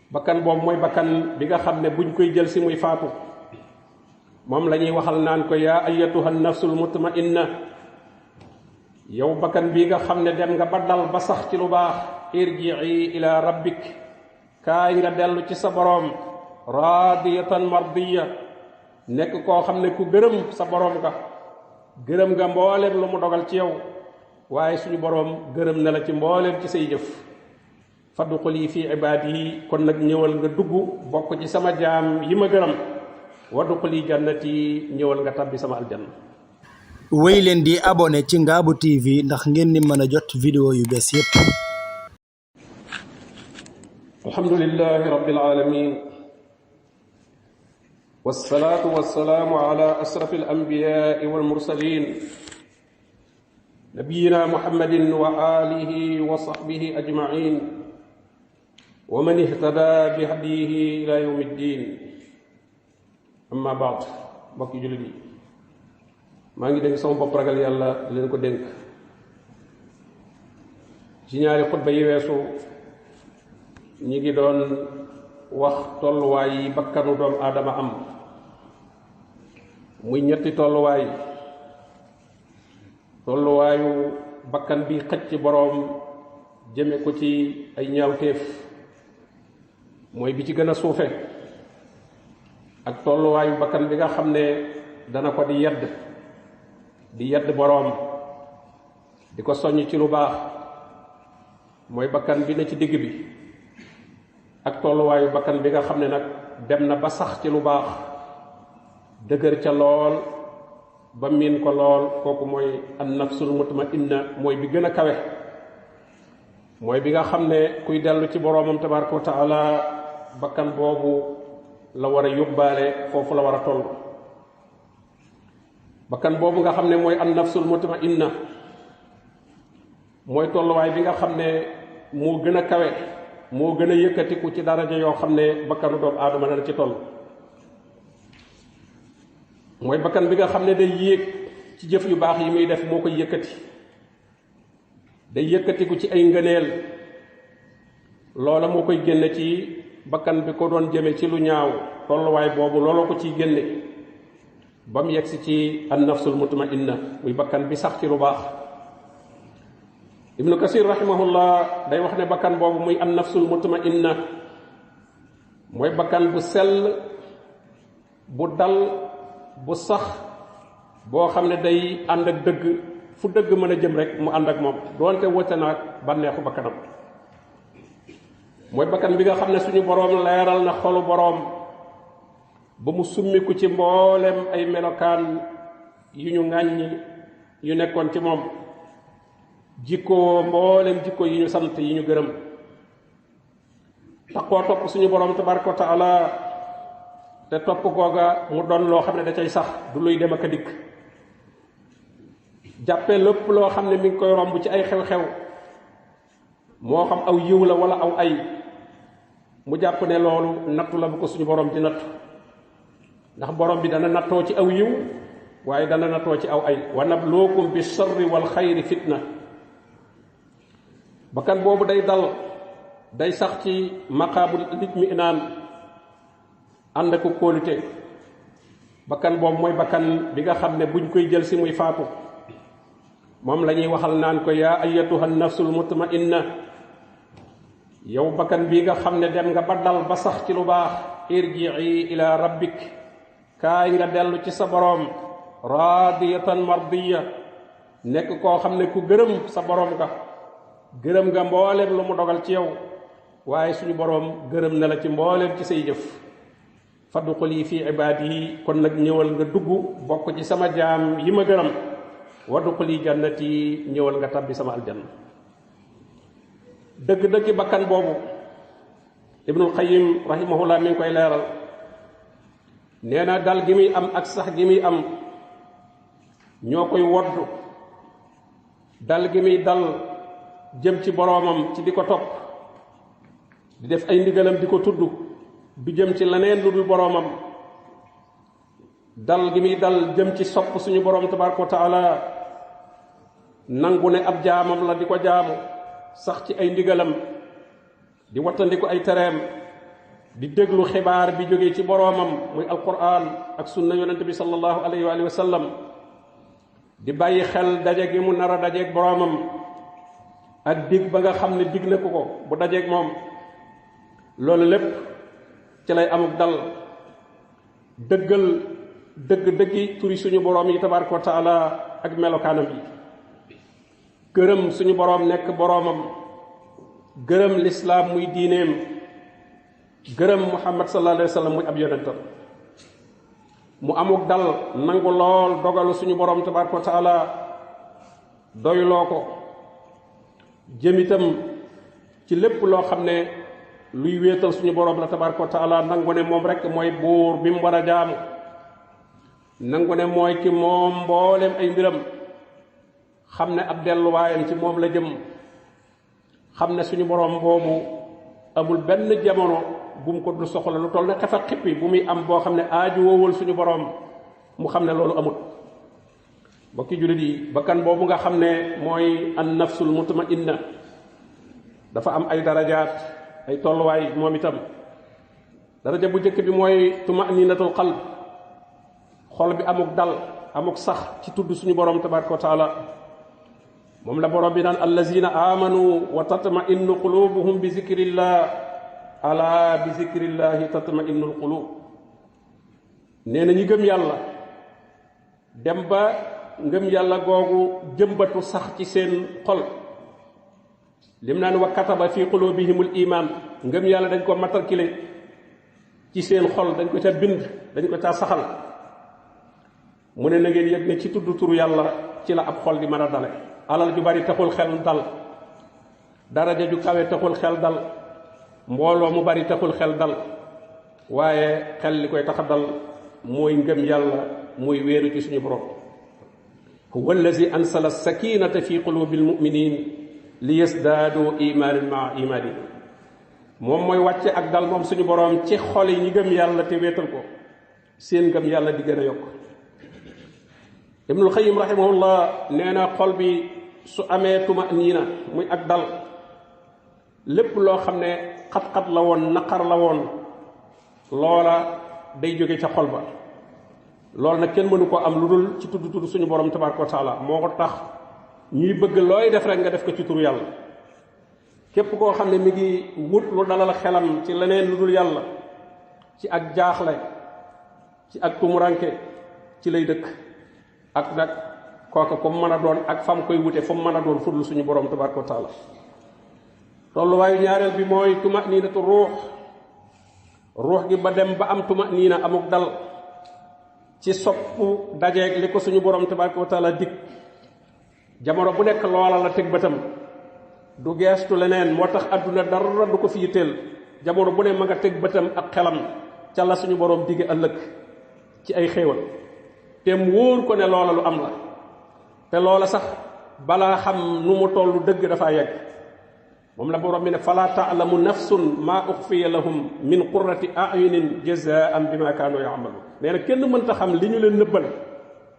bakkan boobu mooy bakkan bi nga xam ne buñ koy jël si muy faatu moom la ñuy waxal naan ko yaa ayyatuha nafsul mutma'inna yow bakkan bii nga xam ne dem nga ba dal ba sax ci lu baax irji'i ila rabbik kaay nga dellu ci sa boroom radiyatan mardiya nekk koo xam ne ku gërëm sa boroom nga gërëm nga mbooleem lu mu dogal ci yow waaye suñu boroom gërëm na la ci mbooleem ci say jëf fadxuli fi ibaadi kon nag ñëwal nga dugg bokk ci sama jaam yi ma gërëm wadxuli jannati ñëwal nga tabbi sama aljanna. wéy leen di abonné ci Ngabou TV ndax ngeen ni mën a jot vidéo yu bees yépp. alhamdulillahi rabbil alamin wassalaatu wassalaamu ala asrafil anbiyaai wal mursaliin nabiyyina muhammadin wa alihi wa sahbihi ajmain wa man ihtada bi hadiyihi ila yawmi ddin amma baad mbokki jullit yi maa ngi dénk sama bopp ragal yàlla leen ko dénk ci ñaari xutba yi weesu ñi ngi doon wax tolluwaay yi bakkanu doomu aadama am muy ñetti tolluwaayu bakkan bi xëcc boroom jëme ko ci ay ñaawteef mooy bi ci gën a suufe ak tolluwaayu bakkan bi nga xam ne dana ko di yedd boroom di ko soññ ci lu baax mooy bakkan bi na ci digg bi ak tolluwaayu bakkan bi nga xam ne nag dem na ba sax ci lu baax dëgër ca lool ba miin ko lool kooku mooy an nafsul mutma'inna mooy bi gën a kawe mooy bi nga xam ne kuy dellu ci boroomam tabaraka wa taala bakkan boobu la war a yóbbaale foofu la war a toll bakkan boobu nga xam ne mooy an nafsul mutma'inna mooy tolluwaay bi nga xam ne moo gën a kawe moo gën a yëkkatiku ci daraja yoo xam ne bakkanu doomu aadama dana ci toll mooy bakkan bi nga xam ne day yéeg ci jëf yu baax yi muy def moo koy yëkkati day yëkkatiku ci ay ngëneel loola moo koy génne ci bakkan bi ko doon jëme ci lu ñaaw tolluwaay boobu looloo ko ciy génne ba mu yegsi ci an nafsul mutma'inna muy bakkan bi sax ci lu baax ibnu kasir rahimahullah day wax ne bakkan boobu muy an nafsul mutma'inna mooy bakkan bu sell bu dal bu sax boo xam ne day ànd ak dëgg fu dëgg mën a jëm rek mu ànd ak moom doonte wote naag bànneexu bakkanam mooy bakkan bi nga xam ne suñu boroom leeral na xolu boroom ba mu summiku ci mboolem ay melokaan yu ñu ŋàññi yu nekkoon ci moom jikkoo mboolem jikko yi ñu sant yi ñu gërëm taxoo topp suñu boroom tabaraka wa taala te topp googa mu doon loo xam ne da cay sax du luy dem ak a dikk jàppee lépp loo xam ne mi ngi koy romb ci ay xew-xew moo xam aw yiw la wala aw ay mu jàpp ne loolu nattu la bu ko suñu boroom di nattu ndax boroom bi dana nattoo ci aw yiw waaye dana nattoo ci aw ay wa nabluukum bi sharri wal xayri fitna bakkan boobu day dal day sax ci maqaabul itminaan ànd ak kóolute bakkan boobu mooy bakkan bi nga xam ne buñ koy jël si muy faatu moom la ñuy waxal naan ko yaa ayyatuha nafsul mutma'inna yow bakkan bii nga xam ne dem nga ba dal ba sax ci lu baax irji'i ila rabbik kaay nga dellu ci sa boroom radiyatan mardiya nekk koo xam ne ku gërëm sa boroom nga gërëm nga mbooleem lu mu dogal ci yow waaye suñu boroom gërëm na la ci mbooleem ci say jëf fadxuli fi ibaadi kon nag ñëwal nga dugg bokk ci sama jaam yi ma gërëm wadxuli jannati ñëwal nga tabbi sama aljanna. dëgg-dëgg bakkan boobu ibnul qayyim rahimahullah mi ngi koy leeral nee na dal gi muy am ak sax gi muy am ñoo koy woddu dal gi muy dal jëm ci boroomam ci di ko topp di def ay ndigalam di ko tudd du jëm ci leneen lu dul boroomam dal gi muy dal jëm ci sopp suñu boroom tabaraka wa taala nangu ne ab jaamam la di ko jaamu sax ci ay ndigalam di wattandiku ay tereem di déglu xibaar bi jógee ci boroomam muy alquran ak sunna yonente bi sallallahu alayhi wa sallam di bàyyi xel daje gi mu nar a dajeeg boroomam ak dig ba nga xam ne dig na ko bu dajeeg moom loolu lépp ci lay amuk dal dëggal dëggi turi suñu boroom yi tabaraka wa taala ak melokaanam yi gërëm suñu boroom nekk boroomam gërëm lislaam muy diineem gërëm muhammad sallallahu alayhi wa sallam muy ab yonentam mu amuk dal nangu lool dogalu suñu boroom tabaraka wa taala doyloo ko jëmitam ci lépp loo xam ne luy wéetal suñu boroom la tabaraka wa taala nangu ne moom rek mooy buur bi mu war a jaamu nangu ne mooy ki moom mboolem ay mbiram xam ne ab delluwaayam ci moom la jëm xam ne suñu boroom boobu amul benn jamono bu mu ko du soxla lu toll ne xefa xippi bu muy am boo xam ne aaju woowul suñu boroom mu xam ne loolu amut bokki jullit yi bakkan boobu nga xam ne mooy an nafsul mutmainna dafa am ay darajaat ay tolluwaay moom itam daraja bu njëkk bi mooy tumaninatul qalb xol bi amuk dal amuk sax ci tudd suñu boroom tabaraka wa taala moom la boroom bi naan allazina amanu wa tatma'innu qulubuhum bi zikrillah ala bi zikrillahi tatma'innul qulub nee na ñi gëm yàlla dem ba ngëm yàlla googu jëmbatu sax ci seen xol lim naan wa kataba fi qulubihimul iman ngëm yàlla dañ ko matricule ci seen xol dañ ko ca bind dañ ko ca saxal mu ne na ngeen yëg ne ci tudd turu yàlla ci la ab xol di mën a dale alal ju bari taxul xel dal daraja ju kawe taxul xel dal mbooloo mu bari taxul xel dal waaye xel li koy tax a dal mooy ngëm yàlla muy wéeru ci suñu borom huwa allazi ansala sakinata fi qulubil mu'minin li yasdaadu imaanan maa imaani moom mooy wàcce ak dal moom suñu borom ci xol yi ñi gëm yàlla te wéetal ko seen ngëm yàlla di gën a yokk ibnul xayim rahimahullah nee na xol bi su amee tumaniina muy ak dal lépp loo xam ne xat-xat la woon naqar la woon loola day jóge ca xol ba loolu nag kenn mënu koo am lu dul ci tudd suñu borom tabaraka wa taala moo ko tax ñuy bëgg looy def rek nga def ko ci turu yàlla képp koo xam ne mi ngi wut lu dalal xelam ci leneen lu dul yàlla ci ak jaaxle ci ak tumuranke ci lay dëkk ak nag kooka ko mën a doon ak fam koy wute fa mu mën a doon fudul suñu borom tabaraka wa taala tolluwaayu ñaareel bi mooy tumaniinatu ruux gi ba dem ba am tumaniina amuk dal ci soppu dajeeg li ko suñu borom tabaraka wa taala dig jamono bu nekk loola la teg bëtam du geestu leneen moo tax adduna dara du ko fi yitteel jamono bu ne ma nga teg bëtam ak xelam ca la suñu borom dige ëllëg ci ay xéewal te mu wóor ko ne loola lu am la te loola sax balaa xam nu mu tollu dëgg dafaa yegg moom la borom bi ne fala ta'lamu nafsun ma ukhfiya lahum min qurrati a'yunin jazaa'an bima kaanu ya'maluun nee na kenn mënta xam li ñu leen nëbbal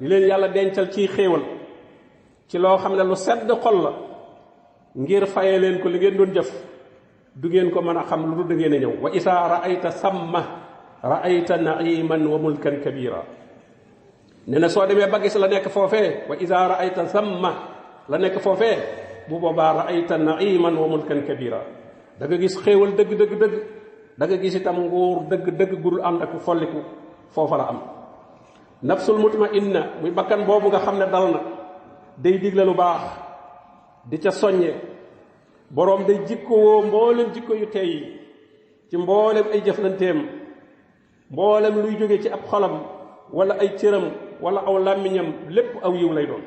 li leen yàlla dencal ciy xéewal ci loo xam ne lu sedd xol la ngir faye leen ko li ngeen doon jëf du ngeen ko mën a xam lu du da ngeen a ñëw wa isaa ra'ayta samma ra'ayta na'iman wa mulkan kabira nee na soo demee ba gis la nekk foofee wa isaa ra'ayta samma la nekk foofee bu boobaa ra'ayta na'iman wa mulkan kabira da nga gis xéewal dëgg da nga gis itam nguur dëgg gudul ànd ak folliku foofa la am nafsul mutma'inna muy bakkan boobu nga xam ne dal na day digle lu baax di ca soññe boroom day jikkowoo mboolem jikko yu tey yi ci mboolem ay jëflanteem mboolem luy jóge ci ab xolam wala ay cëram wala aw làmmiñam lépp aw yiw lay doon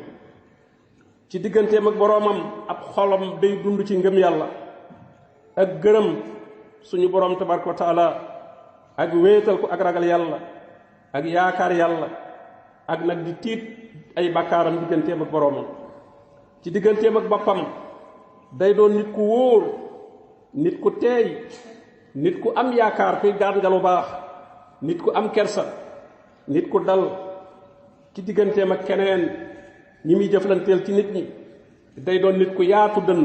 ci digganteem ak boroomam ab xolam day dund ci ngëm yàlla ak gërëm suñu boroom tabaraka wa taala ak wéetal ko ak ragal yàlla ak yaakaar yàlla ak nag di tiit ay bakkaaram digganteem ak boroomam ci digganteem ak boppam day doon nit ku wóor nit ku teey nit ku am yaakaar kuy gaat nga lu baax nit ku am kersa nit ku dal ci digganteem ak keneen ñi muy jëflanteel ci nit ñi day doon nit ku yaatu dënn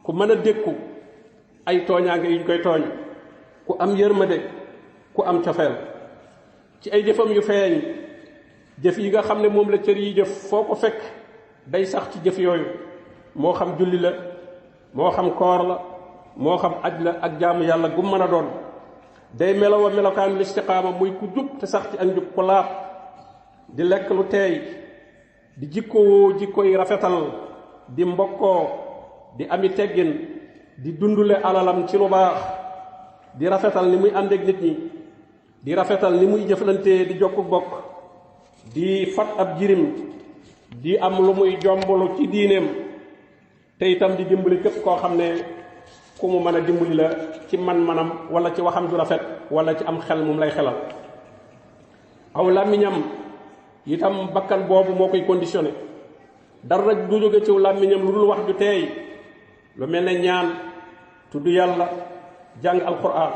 ku mën a dékku ay tooñaange yuñ koy tooñ ku am yërmande ku am cofeel ci ay jëfam yu feeñ jëf yi nga xam ne moom la cër yi jëf foo ko fekk day sax ci jëf yooyu moo xam julli la moo xam koor la moo xam aj la ak jaamu yàlla gu mën a doon day melowa melokaanu istiqaama muy ku jub te sax ci ak njub ku laab di lekk lu teey di jikkoo jikkoy rafetal di mbokkoo di ami teggin di dundule alalam ci lu baax di rafetal ni muy àndeek nit ñi di rafetal ni muy jëflantee di jokku bokk di fat ab jirim di am lu muy jombulu ci diineem te itam di dimbali képp koo xam ne ku mu mën a dimbali la ci man-manam wala ci waxam ju rafet wala ci am xel moom lay xelal aw làmmiñam itam bakkan boobu moo koy conditionné dara du jóge ci làmmiñam lu dul wax ju teey lu mel ne ñaan tudd yàlla jàng alquran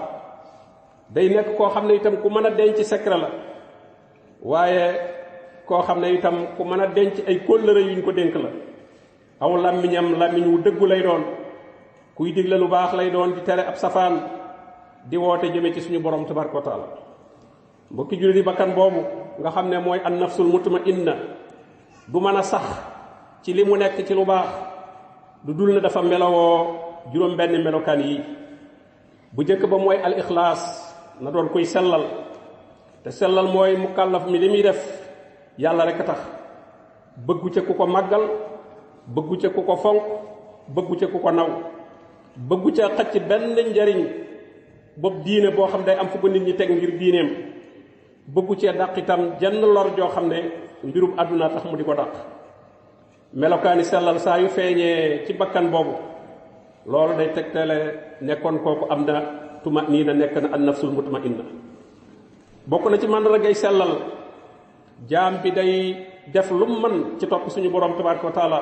day nekk koo xam ne itam ku mën a denc secret la waaye koo xam ne itam ku mën a denc ay kóllëre yuñ ko dénk la aw làmmiñam làmmiñ wu dëggu lay doon kuy digle lu baax lay doon di tere ab safaan di woote jëme ci suñu borom tabaraka wa taala mbokki jullit yi bakkan boobu nga xam ne mooy an nafsul mutmainna du mën a sax ci li mu nekk ci lu baax du dul ne dafa melowoo juróom benn melokaan yi bu njëkk ba mooy al ixlaas na doon kuy sellal te sellal mooy mukallaf mi li muy def yàlla rek a tax bëggu ca ku ko màggal bëggu ca ku ko fonk bëggu ca ku ko naw bëggu ca xacc benn njariñ bopp diine boo xam day am fu ko nit ñi teg ngir diineem bëggu cee dàq itam jenn lor joo xam ne mbirum àdduna tax mu di ko dàq melokaani sellal saa yu feeñee ci bakkan boobu loolu day tegtale nekkoon kooku am na tumaniina nekk na an nafsul mutmainna bokk na ci màndargay sellal jaam bi day def lu mën ci topp suñu borom tabaraka wa taala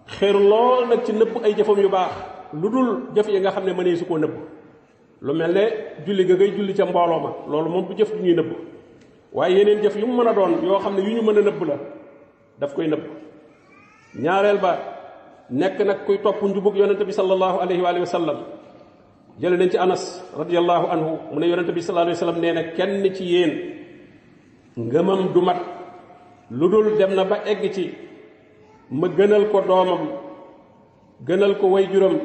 xéer lool nag ci nëbb ay jëfam yu baax lu dul jëf yi nga xam ne mënee su koo nëbb lu mel ne julli ga ngay julli ca mbooloo ma loolu moom du jëf du ñuy nëbb waaye yeneen jëf yu mu mën a doon yoo xam ne yu ñu mën a nëbb la daf koy nëbb ñaareel ba nekk nag kuy topp njubug yonente bi sallallahu alayhi wa sallam jële nañ ci anas radiyallahu anhu mu ne yonente bi sallallahu alayhi wa sallam nee na kenn ci yéen ngëmam du mat lu dul dem na ba egg ci ma gënal ko doomam gënal ko wayjuram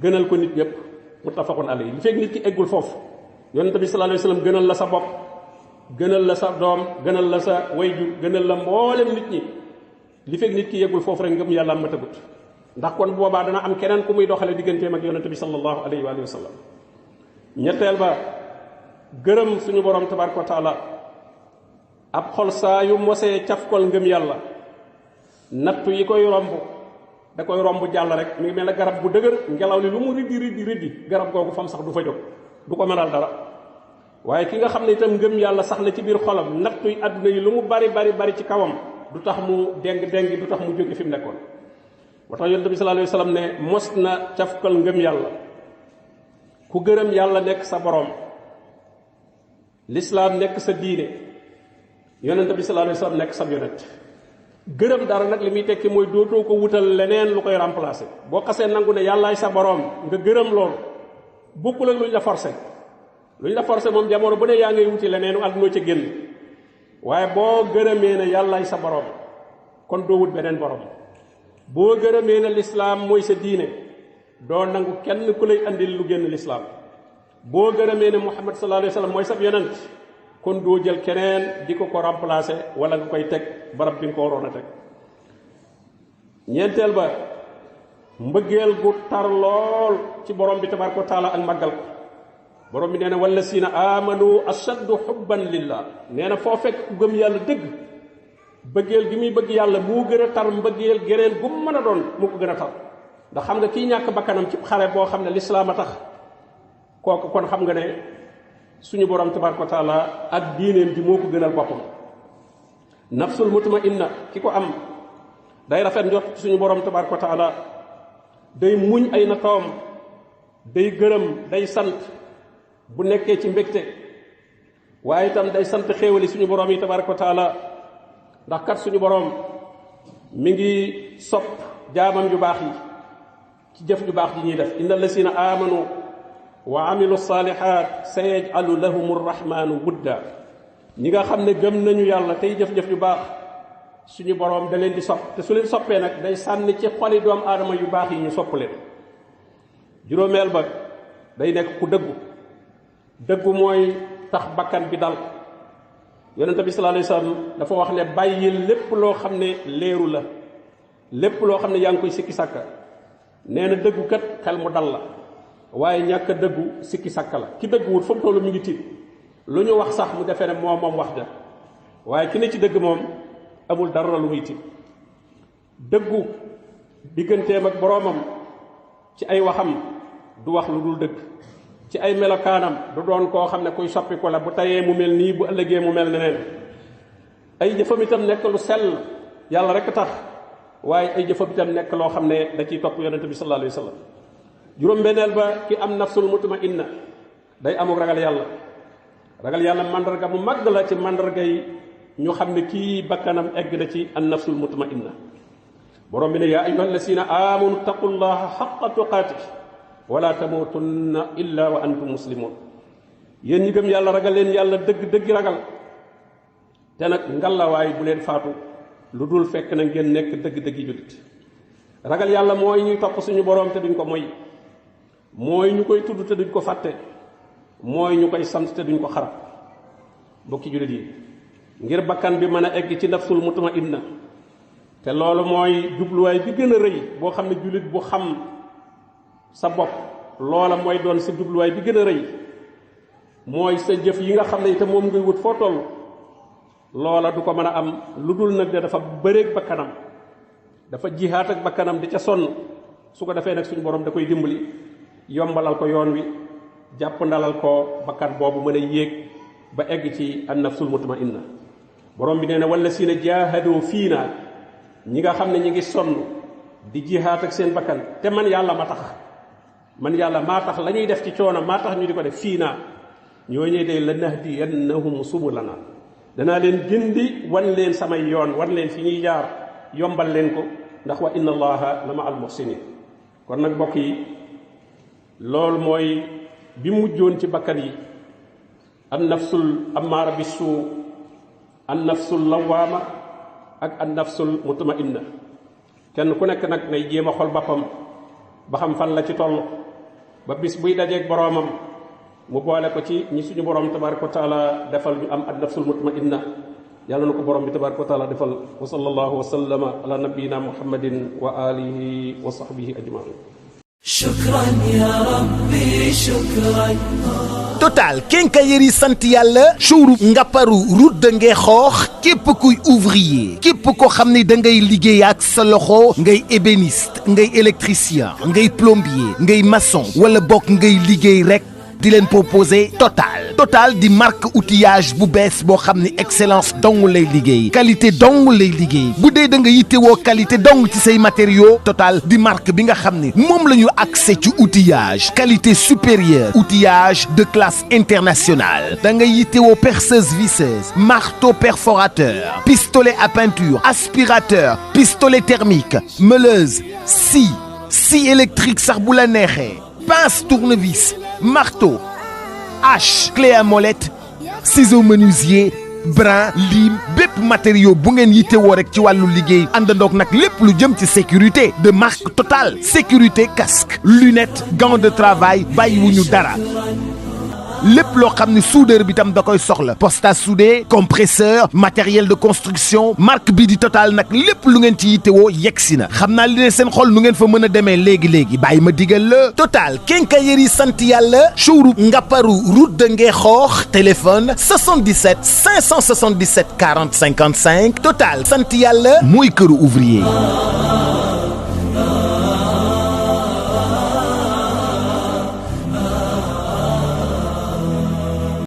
gënal ko nit ñëpp muttafaqun alayhi li fekk nit ki eggul foofu yonente bi sallallahu alayhi wa sallam gënal la sa bopp gënal la sa doom gënal la sa wayjur gënal la mboolem nit ñi li fekk nit ki yeggul foofu rek ngëm yàlla matagut ndax kon boobaa dana am keneen ku muy doxale digganteem ak yonente bi sallallahu alayhi wa sallam ñetteel ba gërëm suñu borom tabaraka wa taala ab xol saa yu mosee cafkol ngëm yàlla nattu yi koy romb da koy romb jàll rek mi ngi mel ne garab bu dëgër ngelaw li lu mu riddi garab googu fam sax du fa jóg du ko mënal dara waaye ki nga xam ne itam ngëm yàlla sax na ci biir xolam nattu yi àdduna yi lu mu bari ci kawam du tax mu déng du tax mu jóge fi mu nekkoon moo tax yonent bi sallallahu alayhi wa sallam ne mos na cafkal ngëm yàlla ku gërëm yàlla nekk sa borom lislaam nekk sa diine yonent bi sallallahu alayhi wa sallam nekk sa yonent gërëm dara nag li muy tekki mooy dootoo ko wutal leneen lu koy remplacer boo xasee nangu ne yàllaay sa borom nga gërëm loolu bokkul ak lu ñu la forcé moom jamono bu ne yaa ngay wuti leneen àdduna ca génn waaye boo gërëmee ne yàllaay sa borom kon doo wut beneen borom boo gërëmee ne lislaam mooy sa diine doo nangu kenn ku lay andil lu génn lislaam boo gërëmee ne muhammad sallallahu alayhi wa sallam mooy sab yonent kon doo jël keneen di ko remplacer wala nga koy teg barab bi nga ko waroon a teg ñeenteel ba mbëggeel gu tar lool ci borom bi tabaraka wa taala ak màggal ko borom bi nee na wallazina amanu ashaddu hubban lillah nee na foo fekk ku gëm yàlla dëgg bëggeel gi muy bëgg yàlla moo gën a tar mbëggeel geneen gu mën a doon moo ko gën a tar ndax xam nga kii ñàkk bakkanam ci xare boo xam ne lislaam a tax kooku kon xam nga ne suñu borom tabaraka wa taala ak diineem ji moo ko gënal boppam nafsul mutmainna ki ko am day rafet njort ci suñu borom tabaraka wa taala day muñ ay natoom day gërëm day sant bu nekkee ci mbégte waaye itam day sant xéewali suñu borom yi tabaraka wa taala ndax kat suñu borom mi ngi sopp jaamam yu baax yi ci jëf ju baax ji ñuy def innal lazina amanu wa amilu salihat sayaj'alu lahum arrahmanu wudda ñi nga xam ne gëm nañu yàlla tey jëf-jëf yu baax suñu boroom da leen di sopp te su leen soppee nag day sànni ci xoli doomu aadama yu baax yi ñu sopp leen. juróomeel ba day nekk ku dëggu mooy tax bakkan bi dal. yonente bi sallallahu alayhi wasallam dafa wax ne bàyyil lépp loo xam ne leeru la, lépp loo xam ne yaa ngi koy sikki sàkka. nee na dëggu kat xel mu dal la, waaye ñàkk a dëggu sikki sàkka la. ki dëgguwut fa mu tollu mi ngi tiit lu ñu wax sax mu defee ne moom wax ja, waaye ki ne ci dëgg moom amul dara lu muy tiit. dëggu digganteem ak boroomam ci ay waxam du wax lu dul dëgg, ci ay melokaanam du doon koo xam ne kuy soppi ko la, bu tayee mu mel nii bu ëllëgee mu mel neneen. ay jëfam itam nekk lu sell yàlla rek tax, waaye ay jëfam itam nekk loo xam ne da ciy topp yonente bi sallallahu alayhi wasallam. juróom-benneel ba ki am nafsul mutma'inna day amuk ragal yàlla. ragal yàlla mandarga mu màgg la ci mandarga yi ñu xam ne kii bakkanam egg na ci an nafsul mutma'inna. borom bi ne yaa ayyuhal lazina amanu taqullaha haqqa tuqaatih wala tamutunna illa wa antum muslimun. yéen ñi gëm yàlla ragal leen yàlla dëgg ragal, te nag ngalawaay bu leen faatu lu dul fekk na ngeen nekk dëgg jullit. ragal yàlla mooy ñuy topp suñu borom te duñ ko moy, mooy ñu koy tudd te duñ ko fàtte, mooy ñu koy sant te duñ ko xarab. mbokki jullit yi, ngir bakkan bi mën a egg ci nafsul mutma'inna, te loolu mooy jubluwaay bi gën a rëy boo xam ne jullit bu xam sa bopp loola mooy doon sa jubluwaay bi gën a rëy, mooy sa jëf yi nga xam ne itam moom ngay wut foo toll. loola du ko mën a am lu dul nag ne dafa bëreeg bakkanam, dafa jihaat ak bakkanam di ca sonn. su ko defee nag suñu borom da koy dimbali, yombalal ko yoon wi, jàpp ndalal ko bakkan boobu mën a yéeg ba egg ci an nafsul mutma'inna. borom bi nee na wala si na jaahadoo fii naa, ñi nga xam ne ñi ngi sonn di jihaat ak seen bakkan te man yàlla ma tax, man yàlla maa tax la ñuy def ci coono maa tax ñu di ko def fii naa, ñooñee day la nahdiyannahum subulana, danaa leen gindi wan leen samay yoon, wan leen fi ñuy jaar, yombal leen ko, ndax wa inna allaha la ma al muhsinin. kon nag mbokk yi, loolu mooy bi mujjoon ci bakkan yi, an nafsul ammaara bisu, an nafsul lawaama ak an nafsul mutma'inna. kenn ku nekk nag nay jéem a xol boppam ba xam fan la ci toll, ba bis buy dajeeg boroomam mu boole ko ci ñi suñu borom tabaraka wa taala defal ñu am an nafsul mutma'inna. yàlla na ko borom bi tabaraka wa taala defal. wa sallallahu wa sallama ala nabiyyina muhammadin wa alihi wa sahbihi ajma'in. shukran ya rabbi shukran. Total Quincaillerie sant yàlla showroom Ngaparou route de Ngexoox, képp kuy ouvrier, képp ko xam ne da ngay liggéey ak sa loxo, ngay ébéniste, ngay électricien, ngay plombier, ngay maçon wala bokk ngay liggéey rek di leen proposer Total di marque outillage bu bees boo xam ne excellence dong lay liggéey, qualité dong lay liggéey. bu dee da nga yittewoo qualité dong ci say matériaux, Total di marque bi nga xam ne moom la ñu accès ci outillage qualité supérieure, outillage de classe internationale. da nga yittewoo perceuse visseuse, marteau perforateur, pistolet à peinture, aspirateur, pistolet thermique, meuleuse, scie électrique sax bu la neexee, pince tournevis, marteau, hache, clé à molette, ciseaux menuisier, brin, lime, bépp matériaux bu ngeen yittewoo rek ci wàllu liggéey. àndandoog nag lépp lu jëm ci sécurité de marque Total, sécurité casque, lunettes, gants de travail, bàyyiwuñu dara. lépp loo xam ne soudeur bi tam da koy soxla, poste à souder, compresseur, matériel de construction, marque bi di Total nag lépp lu ngeen ci yittewoo yegsi na. xam naa li ne seen xol nu ngeen fa mën a demee léegi bàyyi ma digal la. Total Quincaillerie sant yàlla showroom Ngaparou route de Ngexoox, téléphone 77 577 40 55. Total sant yàlla mooy këru ouvrier.